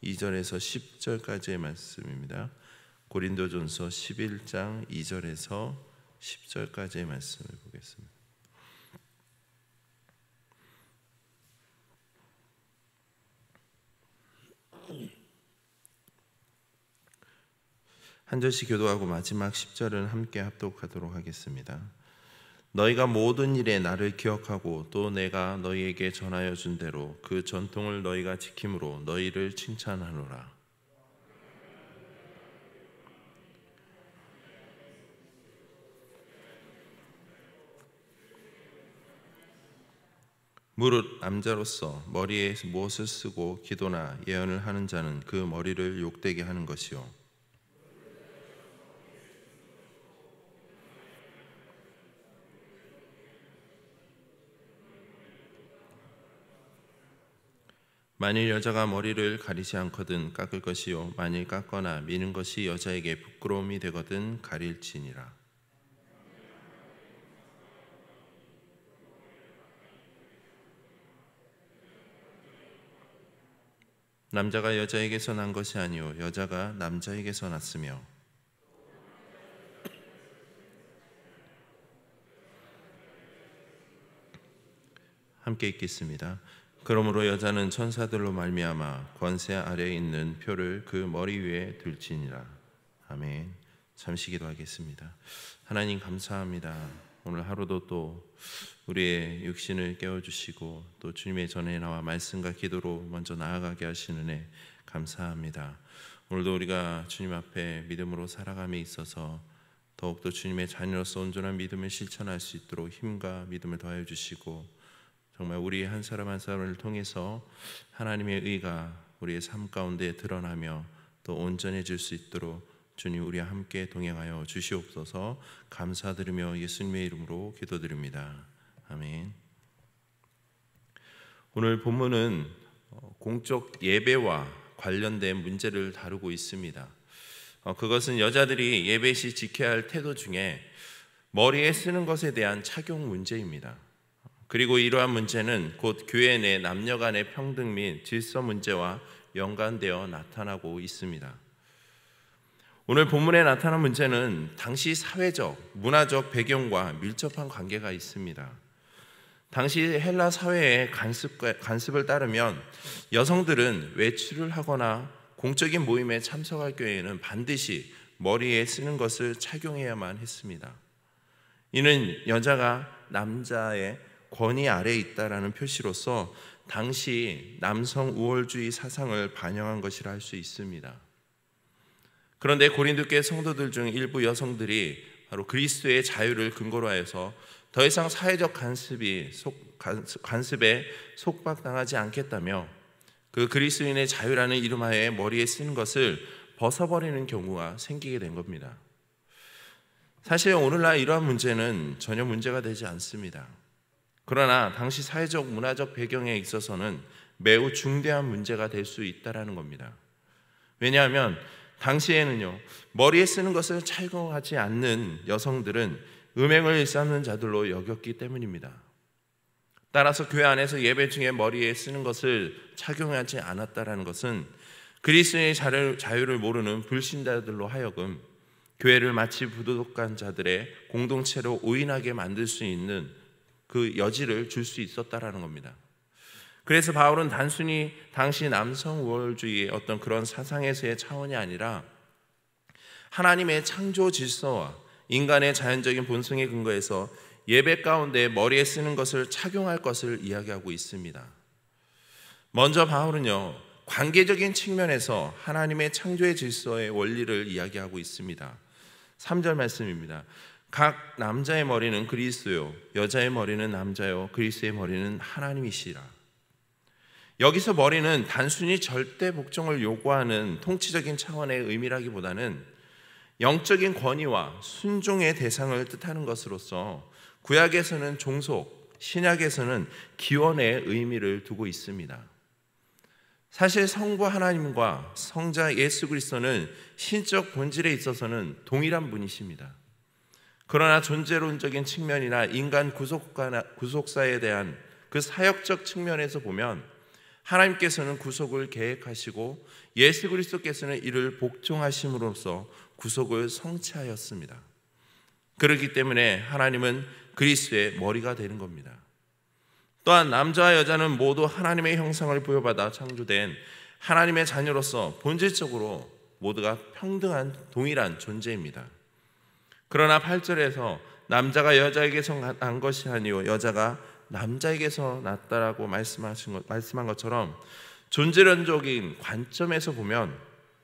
2절에서 10절까지의 말씀입니다. 고린도전서 11장 2절에서 10절까지의 말씀을 보겠습니다. 한 절씩 교도하고 마지막 10절은 함께 합독하도록 하겠습니다. 너희가 모든 일에 나를 기억하고 또 내가 너희에게 전하여 준 대로 그 전통을 너희가 지킴으로 너희를 칭찬하노라. 무릇 남자로서 머리에 무엇을 쓰고 기도나 예언을 하는 자는 그 머리를 욕되게 하는 것이요 만일 여자가 머리를 가리지 않거든 깎을 것이요 만일 깎거나 미는 것이 여자에게 부끄러움이 되거든 가릴지니라. 남자가 여자에게서 난 것이 아니요 여자가 남자에게서 났으며 함께 읽겠습니다. 그러므로 여자는 천사들로 말미암아 권세 아래에 있는 표를 그 머리 위에 둘지니라. 아멘. 잠시 기도하겠습니다. 하나님 감사합니다. 오늘 하루도 또 우리의 육신을 깨워주시고 또 주님의 전에 나와 말씀과 기도로 먼저 나아가게 하시는 애 감사합니다. 오늘도 우리가 주님 앞에 믿음으로 살아감에 있어서 더욱더 주님의 자녀로서 온전한 믿음을 실천할 수 있도록 힘과 믿음을 더하여 주시고 정말 우리 한 사람 한 사람을 통해서 하나님의 의가 우리의 삶 가운데 드러나며 또 온전해질 수 있도록 주님 우리와 함께 동행하여 주시옵소서. 감사드리며 예수님의 이름으로 기도드립니다. 아멘. 오늘 본문은 공적 예배와 관련된 문제를 다루고 있습니다. 그것은 여자들이 예배 시 지켜야 할 태도 중에 머리에 쓰는 것에 대한 착용 문제입니다. 그리고 이러한 문제는 곧 교회 내 남녀 간의 평등 및 질서 문제와 연관되어 나타나고 있습니다. 오늘 본문에 나타난 문제는 당시 사회적, 문화적 배경과 밀접한 관계가 있습니다. 당시 헬라 사회의 관습을 따르면 여성들은 외출을 하거나 공적인 모임에 참석할 경우에는 반드시 머리에 쓰는 것을 착용해야만 했습니다. 이는 여자가 남자의 권위 아래에 있다라는 표시로서 당시 남성 우월주의 사상을 반영한 것이라 할 수 있습니다. 그런데 고린도교회 성도들 중 일부 여성들이 바로 그리스도의 자유를 근거로 하여서 더 이상 사회적 관습에 속박당하지 않겠다며 그 그리스도인의 자유라는 이름하에 머리에 쓰는 것을 벗어버리는 경우가 생기게 된 겁니다. 사실 오늘날 이러한 문제는 전혀 문제가 되지 않습니다. 그러나 당시 사회적 문화적 배경에 있어서는 매우 중대한 문제가 될 수 있다는 겁니다. 왜냐하면 당시에는요 머리에 쓰는 것을 착용하지 않는 여성들은 음행을 일삼는 자들로 여겼기 때문입니다. 따라서 교회 안에서 예배 중에 머리에 쓰는 것을 착용하지 않았다는 것은 그리스도의 자유를 모르는 불신자들로 하여금 교회를 마치 부도덕한 자들의 공동체로 오인하게 만들 수 있는 그 여지를 줄 수 있었다라는 겁니다. 그래서 바울은 단순히 당시 남성 우월주의의 어떤 그런 사상에서의 차원이 아니라 하나님의 창조 질서와 인간의 자연적인 본성에 근거해서 예배 가운데 머리에 쓰는 것을 착용할 것을 이야기하고 있습니다. 먼저 바울은요 관계적인 측면에서 하나님의 창조의 질서의 원리를 이야기하고 있습니다. 3절 말씀입니다. 각 남자의 머리는 그리스도요 여자의 머리는 남자요 그리스도의 머리는 하나님이시라. 여기서 머리는 단순히 절대 복종을 요구하는 통치적인 차원의 의미라기보다는 영적인 권위와 순종의 대상을 뜻하는 것으로서 구약에서는 종속, 신약에서는 기원의 의미를 두고 있습니다. 사실 성부 하나님과 성자 예수 그리스도는 신적 본질에 있어서는 동일한 분이십니다. 그러나 존재론적인 측면이나 인간 구속사에 대한 그 사역적 측면에서 보면 하나님께서는 구속을 계획하시고 예수 그리스도께서는 이를 복종하심으로써 구속을 성취하였습니다. 그렇기 때문에 하나님은 그리스도의 머리가 되는 겁니다. 또한 남자와 여자는 모두 하나님의 형상을 부여받아 창조된 하나님의 자녀로서 본질적으로 모두가 평등한 동일한 존재입니다. 그러나 8절에서 남자가 여자에게서 난 것이 아니요 여자가 남자에게서 났다라고 말씀한 것처럼 존재론적인 관점에서 보면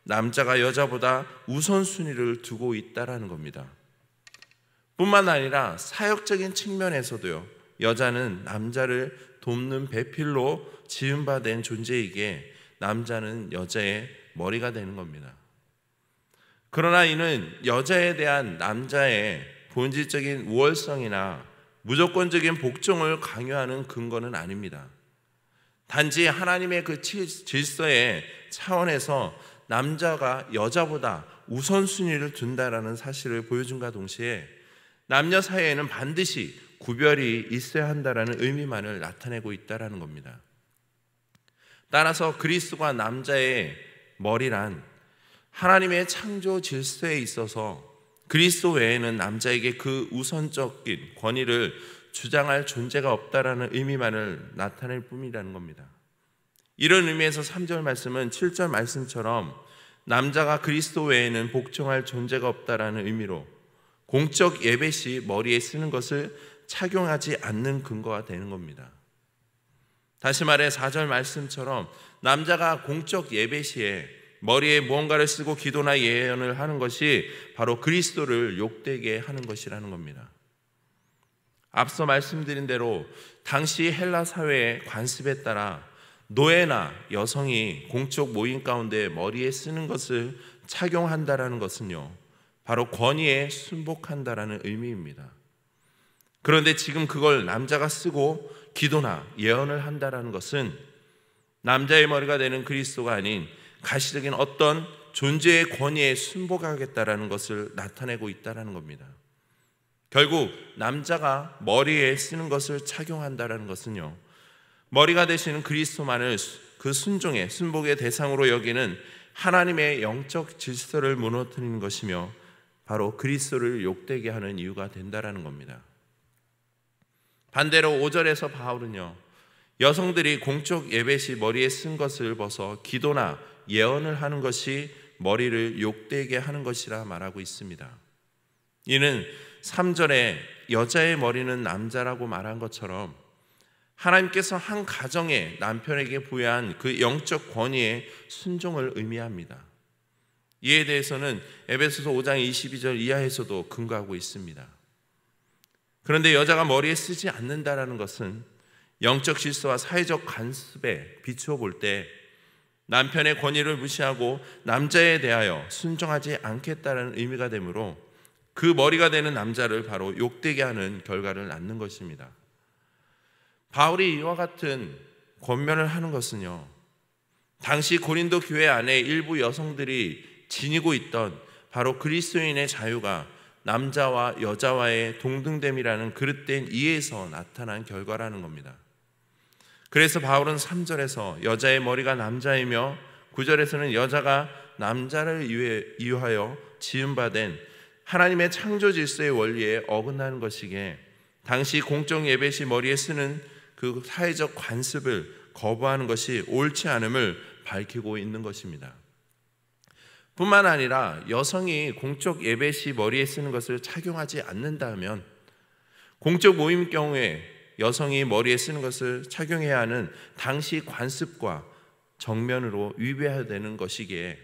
남자가 여자보다 우선순위를 두고 있다라는 겁니다. 뿐만 아니라 사역적인 측면에서도요, 여자는 남자를 돕는 배필로 지음받은 존재이기에 남자는 여자의 머리가 되는 겁니다. 그러나 이는 여자에 대한 남자의 본질적인 우월성이나 무조건적인 복종을 강요하는 근거는 아닙니다. 단지 하나님의 그 질서의 차원에서 남자가 여자보다 우선순위를 둔다라는 사실을 보여준과 동시에 남녀 사이에는 반드시 구별이 있어야 한다라는 의미만을 나타내고 있다라는 겁니다. 따라서 그리스도가 남자의 머리란 하나님의 창조 질서에 있어서 그리스도 외에는 남자에게 그 우선적인 권위를 주장할 존재가 없다라는 의미만을 나타낼 뿐이라는 겁니다. 이런 의미에서 3절 말씀은 7절 말씀처럼 남자가 그리스도 외에는 복종할 존재가 없다라는 의미로 공적 예배 시 머리에 쓰는 것을 착용하지 않는 근거가 되는 겁니다. 다시 말해 4절 말씀처럼 남자가 공적 예배 시에 머리에 무언가를 쓰고 기도나 예언을 하는 것이 바로 그리스도를 욕되게 하는 것이라는 겁니다. 앞서 말씀드린 대로 당시 헬라 사회의 관습에 따라 노예나 여성이 공적 모임 가운데 머리에 쓰는 것을 착용한다라는 것은요, 바로 권위에 순복한다라는 의미입니다. 그런데 지금 그걸 남자가 쓰고 기도나 예언을 한다라는 것은 남자의 머리가 되는 그리스도가 아닌 가시적인 어떤 존재의 권위에 순복하겠다라는 것을 나타내고 있다라는 겁니다. 결국 남자가 머리에 쓰는 것을 착용한다라는 것은요, 머리가 되시는 그리스도만을 그 순종의 순복의 대상으로 여기는 하나님의 영적 질서를 무너뜨리는 것이며 바로 그리스도를 욕되게 하는 이유가 된다라는 겁니다. 반대로 5절에서 바울은요, 여성들이 공적 예배 시 머리에 쓴 것을 벗어 기도나 예언을 하는 것이 머리를 욕되게 하는 것이라 말하고 있습니다. 이는 3절에 여자의 머리는 남자라고 말한 것처럼 하나님께서 한 가정의 남편에게 부여한 그 영적 권위의 순종을 의미합니다. 이에 대해서는 에베소서 5장 22절 이하에서도 근거하고 있습니다. 그런데 여자가 머리에 쓰지 않는다라는 것은 영적 질서와 사회적 관습에 비추어 볼 때 남편의 권위를 무시하고 남자에 대하여 순종하지 않겠다는 의미가 되므로 그 머리가 되는 남자를 바로 욕되게 하는 결과를 낳는 것입니다. 바울이 이와 같은 권면을 하는 것은요, 당시 고린도 교회 안에 일부 여성들이 지니고 있던 바로 그리스도인의 자유가 남자와 여자와의 동등됨이라는 그릇된 이해에서 나타난 결과라는 겁니다. 그래서 바울은 3절에서 여자의 머리가 남자이며 9절에서는 여자가 남자를 이유하여 지음받은 하나님의 창조 질서의 원리에 어긋나는 것이기에 당시 공적 예배 시 머리에 쓰는 그 사회적 관습을 거부하는 것이 옳지 않음을 밝히고 있는 것입니다. 뿐만 아니라 여성이 공적 예배 시 머리에 쓰는 것을 착용하지 않는다면 공적 모임 경우에 여성이 머리에 쓰는 것을 착용해야 하는 당시 관습과 정면으로 위배해야 되는 것이기에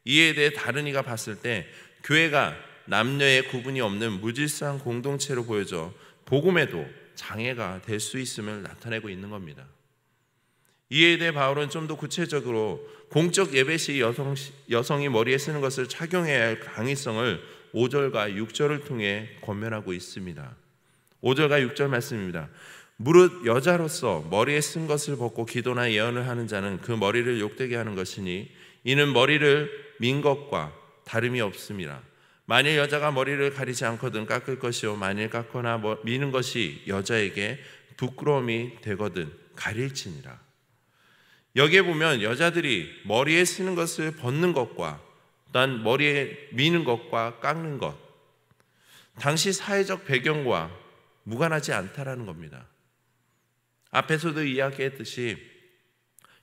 이에 대해 다른 이가 봤을 때 교회가 남녀의 구분이 없는 무질서한 공동체로 보여져 복음에도 장애가 될 수 있음을 나타내고 있는 겁니다. 이에 대해 바울은 좀 더 구체적으로 공적 예배 시 여성이 머리에 쓰는 것을 착용해야 할 강의성을 5절과 6절을 통해 권면하고 있습니다. 5절과 6절 말씀입니다. 무릇 여자로서 머리에 쓴 것을 벗고 기도나 예언을 하는 자는 그 머리를 욕되게 하는 것이니 이는 머리를 민 것과 다름이 없습니다. 만일 여자가 머리를 가리지 않거든 깎을 것이요 만일 깎거나 미는 것이 여자에게 부끄러움이 되거든 가릴지니라. 여기에 보면 여자들이 머리에 쓰는 것을 벗는 것과 또한 머리에 미는 것과 깎는 것, 당시 사회적 배경과 무관하지 않다라는 겁니다. 앞에서도 이야기했듯이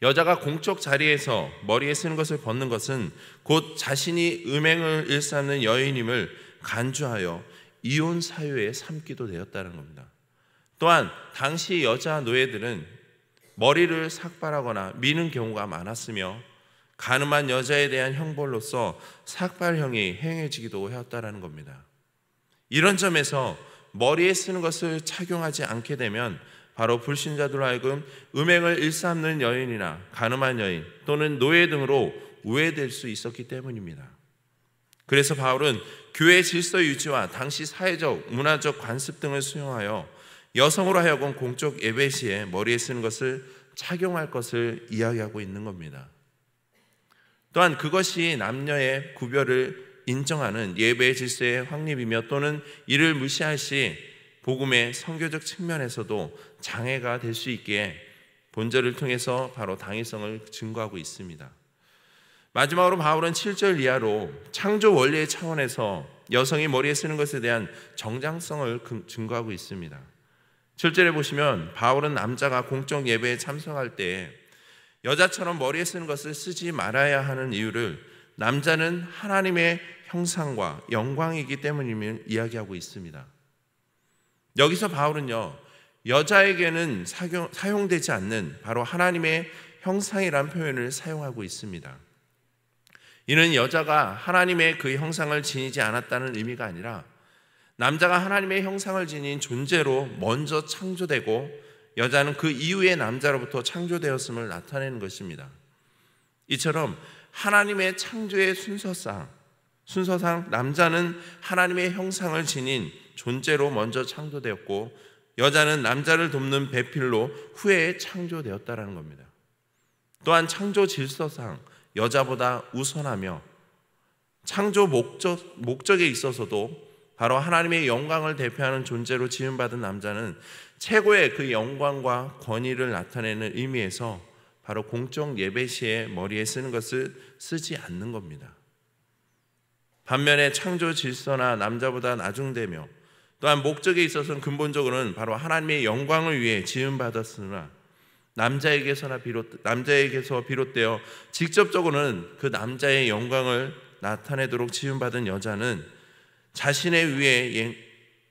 여자가 공적 자리에서 머리에 쓰는 것을 벗는 것은 곧 자신이 음행을 일삼는 여인임을 간주하여 이혼 사유에 삼기도 되었다는 겁니다. 또한 당시 여자 노예들은 머리를 삭발하거나 미는 경우가 많았으며 가늠한 여자에 대한 형벌로서 삭발형이 행해지기도 하였다는 겁니다. 이런 점에서 머리에 쓰는 것을 착용하지 않게 되면 바로 불신자들로 하여금 음행을 일삼는 여인이나 가늠한 여인 또는 노예 등으로 우회될 수 있었기 때문입니다. 그래서 바울은 교회 질서 유지와 당시 사회적, 문화적 관습 등을 수용하여 여성으로 하여금 공적 예배 시에 머리에 쓰는 것을 착용할 것을 이야기하고 있는 겁니다. 또한 그것이 남녀의 구별을 인정하는 예배의 질서의 확립이며 또는 이를 무시할 시 복음의 선교적 측면에서도 장애가 될 수 있기에 본절을 통해서 바로 당위성을 증거하고 있습니다. 마지막으로 바울은 7절 이하로 창조 원리의 차원에서 여성이 머리에 쓰는 것에 대한 정당성을 증거하고 있습니다. 7절에 보시면 바울은 남자가 공적 예배에 참석할 때 여자처럼 머리에 쓰는 것을 쓰지 말아야 하는 이유를 남자는 하나님의 형상과 영광이기 때문임을 이야기하고 있습니다. 여기서 바울은요, 여자에게는 사용되지 않는 바로 하나님의 형상이란 표현을 사용하고 있습니다. 이는 여자가 하나님의 그 형상을 지니지 않았다는 의미가 아니라 남자가 하나님의 형상을 지닌 존재로 먼저 창조되고 여자는 그 이후에 남자로부터 창조되었음을 나타내는 것입니다. 이처럼 하나님의 창조의 순서상 남자는 하나님의 형상을 지닌 존재로 먼저 창조되었고 여자는 남자를 돕는 배필로 후에 창조되었다는 겁니다. 또한 창조 질서상 여자보다 우선하며 창조 목적에 있어서도 바로 하나님의 영광을 대표하는 존재로 지음받은 남자는 최고의 그 영광과 권위를 나타내는 의미에서 바로 공적 예배 시에 머리에 쓰는 것을 쓰지 않는 겁니다. 반면에 창조 질서나 남자보다 나중되며 또한 목적에 있어서는 근본적으로는 바로 하나님의 영광을 위해 지음받았으나 남자에게서 비롯되어 직접적으로는 그 남자의 영광을 나타내도록 지음받은 여자는 자신의 위에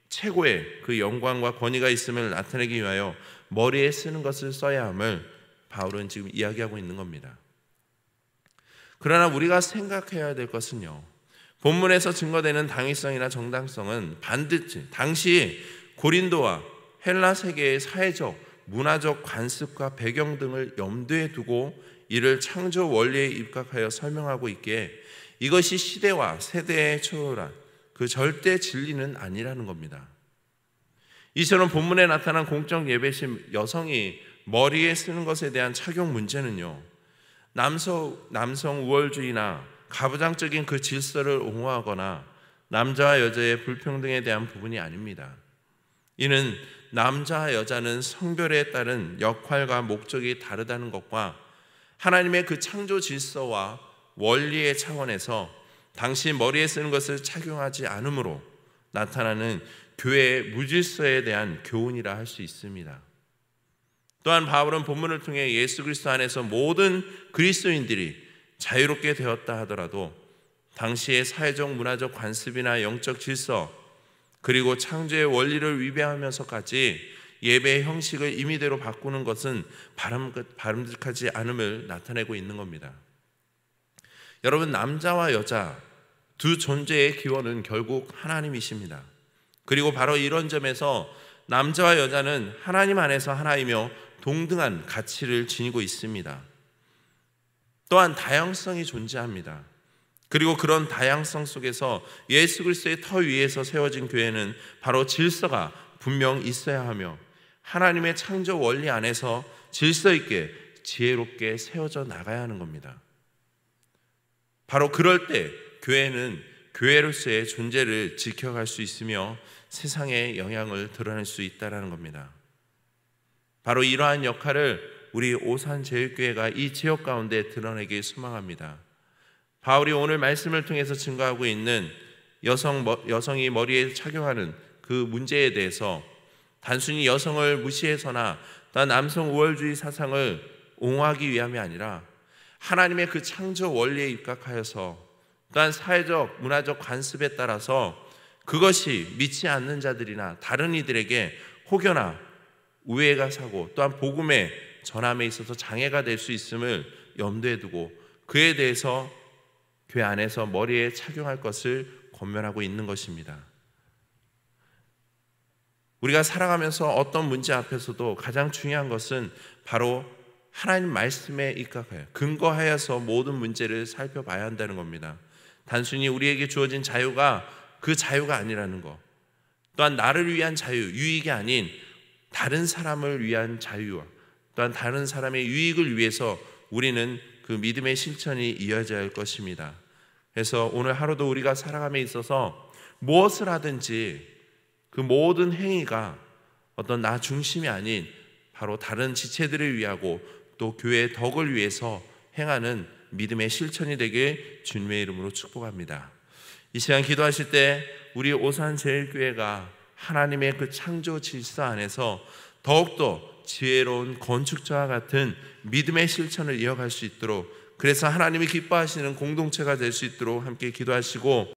최고의 그 영광과 권위가 있음을 나타내기 위하여 머리에 쓰는 것을 써야 함을 바울은 지금 이야기하고 있는 겁니다. 그러나 우리가 생각해야 될 것은요, 본문에서 증거되는 당위성이나 정당성은 반드시 당시 고린도와 헬라 세계의 사회적, 문화적 관습과 배경 등을 염두에 두고 이를 창조 원리에 입각하여 설명하고 있기에 이것이 시대와 세대에 초월한 그 절대 진리는 아니라는 겁니다. 이처럼 본문에 나타난 공적 예배시 여성이 머리에 쓰는 것에 대한 착용 문제는요, 남성 우월주의나 가부장적인 그 질서를 옹호하거나 남자와 여자의 불평등에 대한 부분이 아닙니다. 이는 남자와 여자는 성별에 따른 역할과 목적이 다르다는 것과 하나님의 그 창조 질서와 원리의 차원에서 당시 머리에 쓰는 것을 착용하지 않음으로 나타나는 교회의 무질서에 대한 교훈이라 할 수 있습니다. 또한 바울은 본문을 통해 예수 그리스도 안에서 모든 그리스도인들이 자유롭게 되었다 하더라도 당시의 사회적 문화적 관습이나 영적 질서 그리고 창조의 원리를 위배하면서까지 예배의 형식을 임의대로 바꾸는 것은 바람직하지 않음을 나타내고 있는 겁니다. 여러분, 남자와 여자 두 존재의 기원은 결국 하나님이십니다. 그리고 바로 이런 점에서 남자와 여자는 하나님 안에서 하나이며 동등한 가치를 지니고 있습니다. 또한 다양성이 존재합니다. 그리고 그런 다양성 속에서 예수 그리스도의 터 위에서 세워진 교회는 바로 질서가 분명 있어야 하며 하나님의 창조 원리 안에서 질서 있게 지혜롭게 세워져 나가야 하는 겁니다. 바로 그럴 때 교회는 교회로서의 존재를 지켜갈 수 있으며 세상에 영향을 드러낼 수 있다는 겁니다. 바로 이러한 역할을 우리 오산제일교회가 이 지역 가운데 드러내길 소망합니다. 바울이 오늘 말씀을 통해서 증거하고 있는 여성이 머리에 착용하는 그 문제에 대해서 단순히 여성을 무시해서나 또한 남성 우월주의 사상을 옹호하기 위함이 아니라 하나님의 그 창조 원리에 입각하여서 또한 사회적 문화적 관습에 따라서 그것이 믿지 않는 자들이나 다른 이들에게 혹여나 우애가 사고 또한 복음의 전함에 있어서 장애가 될 수 있음을 염두에 두고 그에 대해서 교회 안에서 머리에 착용할 것을 권면하고 있는 것입니다. 우리가 살아가면서 어떤 문제 앞에서도 가장 중요한 것은 바로 하나님 말씀에 입각하여 근거하여서 모든 문제를 살펴봐야 한다는 겁니다. 단순히 우리에게 주어진 자유가 그 자유가 아니라는 것, 또한 나를 위한 자유, 유익이 아닌 다른 사람을 위한 자유와 또한 다른 사람의 유익을 위해서 우리는 그 믿음의 실천이 이어져야 할 것입니다. 그래서 오늘 하루도 우리가 살아감에 있어서 무엇을 하든지 그 모든 행위가 어떤 나 중심이 아닌 바로 다른 지체들을 위하고 또 교회의 덕을 위해서 행하는 믿음의 실천이 되길 주님의 이름으로 축복합니다. 이 시간 기도하실 때 우리 오산제일교회가 하나님의 그 창조 질서 안에서 더욱더 지혜로운 건축자와 같은 믿음의 실천을 이어갈 수 있도록, 그래서 하나님이 기뻐하시는 공동체가 될 수 있도록 함께 기도하시고